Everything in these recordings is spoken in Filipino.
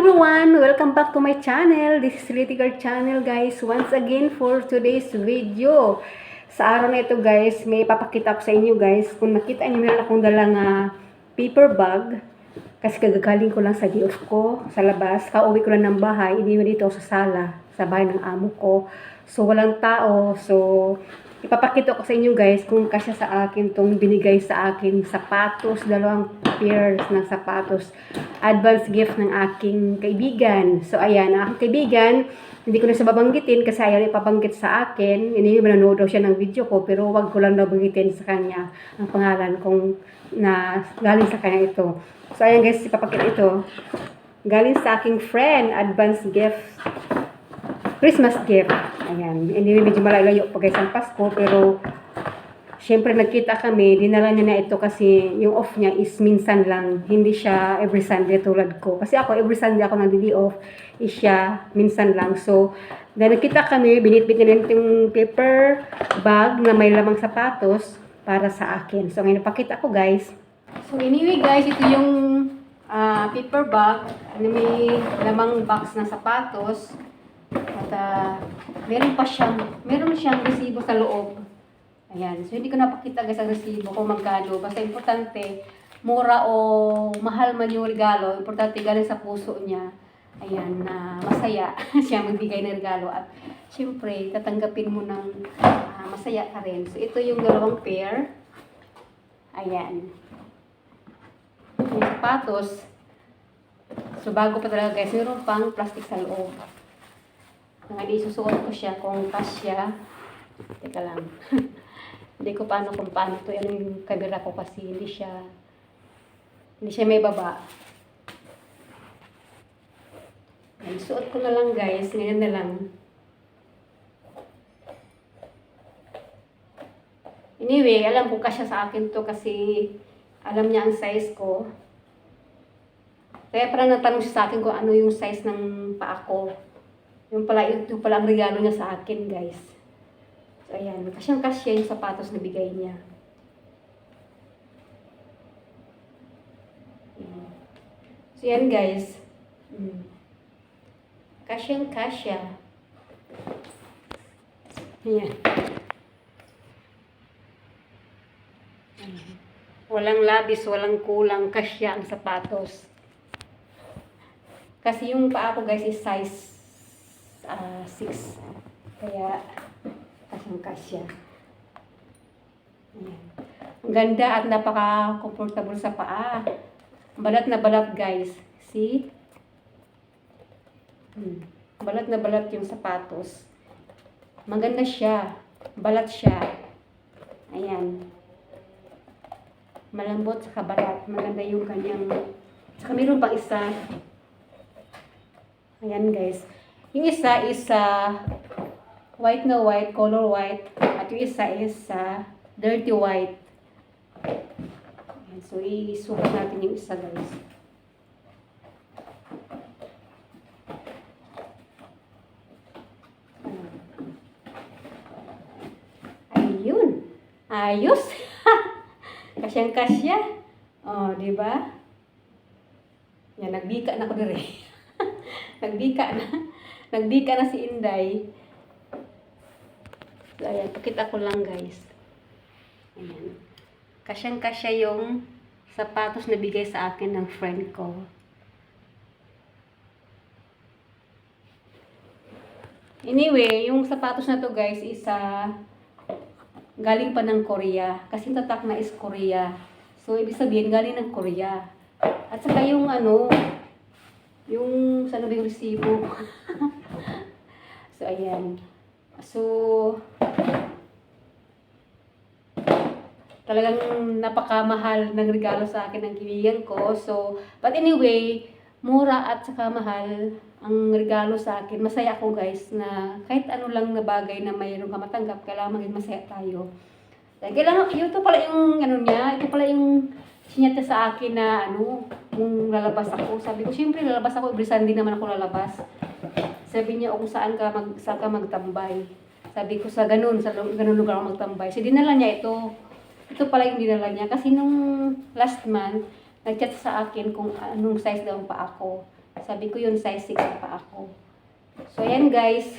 everyone! Welcome back to my channel. This is Litty Girl channel, guys. Once again for today's video. Sa araw na ito, guys, may ipapakita ko sa inyo, guys. Kung nakita niyo, meron akong dalang paper bag. Kasi kagagaling ko lang sa day off ko sa labas. Kauwi ko lang ng bahay. Iniwan dito sa sala, sa bahay ng amo ko. So, walang tao. So, ipapakita ko sa inyo, guys, kung kasya sa akin tong binigay sa akin sapatos, dalawang pairs ng sapatos. Advance gift ng aking kaibigan. So, ayan, ang aking kaibigan, hindi ko na siya babanggitin kasi ayaw ipabanggit sa akin. Hindi manonood daw siya ng video ko, pero wag ko lang nabanggitin sa kanya ang pangalan kung na galing sa kanya ito. So, ayan guys, ipapakita ito. Galing sa aking friend, advance gift. Christmas gift. Ayan. Hindi medyo malayo pa guys ang Pasko, pero syempre nagkita kami, dinala niya na ito kasi yung off niya is minsan lang, hindi siya every Sunday tulad ko. Kasi ako every Sunday ako nag-day off, is siya minsan lang. So, dahil nagkita kami, binitbit niya yung paper bag na may lamang sapatos para sa akin. So, ngayon napakita ko guys. So, anyway guys, ito yung paper bag na may lamang box ng sapatos. At meron siyang resibo sa loob. Ayan. So, hindi ko napakita guys ang resibo kung magkano. Basta importante, mura o mahal man yung regalo. Importante galing sa puso niya. Ayan, na masaya siya magbigay ng regalo. At syempre, tatanggapin mo ng masaya ka rin. So, ito yung dalawang pair. Ayan. Yung sapatos. So, bago pa talaga guys, meron pang plastic sa loob. Ngayon, isusuot ko siya kung kasya. Teka lang. Hindi ko paano kung paano ito. Ano yung camera ko kasi hindi siya may baba. Ayan, suot ko na lang guys. Ngayon na lang. Anyway, alam ko kasya sa akin to kasi alam niya ang size ko. Kaya parang natanong siya sa akin kung ano yung size ng paa ko. Yung pala ang regalo niya sa akin guys. So, ayan. Kasyang-kasya yung sapatos na bigay niya. Ayan. So, yan guys. Kasyang-kasya. Ayan. Walang labis, walang kulang. Kasya ang sapatos. Kasi yung paa ko guys is size 6. Kaya, kasyang-kasya. Ayan. Ang ganda at napaka-comfortable sa paa. Balat na balat guys. See? Balat na balat yung sapatos. Maganda siya. Balat siya. Ayan. Malambot sa balat. Maganda yung kanyang... Saka mayroon pang isa. Ayan guys. Yung isa is white na white, color white. At yung isa is dirty white. Ayan, so, isukat natin yung isa guys. Ayun. Ayos. Kasyang-kasya. Oh, di ba? Yan, nagbika na ko dire. Nagbika na si Inday. So, ayan, pakita ko lang guys. Ayan. Kasyang-kasya yung sapatos na bigay sa akin ng friend ko. Anyway, yung sapatos na to guys is galing pa ng Korea. Kasi tatak na is Korea. So, ibig sabihin, galing ng Korea. At saka yung yung saan ba yung resibo? So, ayan. So, talagang napakamahal ng regalo sa akin ng kaibigan ko. So, but anyway, mura at saka mahal ang regalo sa akin. Masaya ako guys na kahit ano lang na bagay na mayroon ka matanggap, kailangan maging masaya tayo. Kailangan, ito pala yung ito pala yung sinyata sa akin na kung lalabas ako. Sabi ko, syempre lalabas ako, every Sunday naman ako lalabas. Sabi niya, kung saan ka magtambay. Sabi ko, sa ganun lugar ako magtambay. So, dinala niya ito. Ito pala yung dinala niya. Kasi nung last month, nag-chat sa akin kung anong size daw pa ako. Sabi ko yun, size 6 pa ako. So, ayan guys.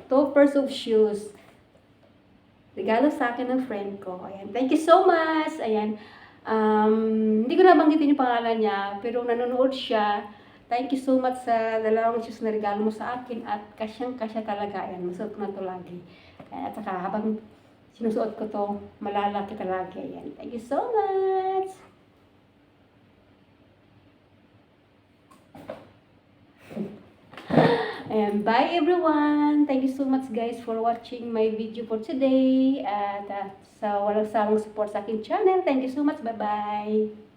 Two pairs of shoes. Regalo sa akin ng friend ko. Ayan. Thank you so much. Ayan. Hindi ko nabanggitin yung pangalan niya, pero nanonood siya. Thank you so much sa dalawang shoes na regalo mo sa akin at kasyang-kasya talaga. Ayan, masuot ko na to lagi. Ayan, at saka habang sinusuot ko to, malalaki talaga. Ayan. Thank you so much. And bye everyone! Thank you so much guys for watching my video for today. At sa walang sawang support sa aking channel. Thank you so much. Bye-bye!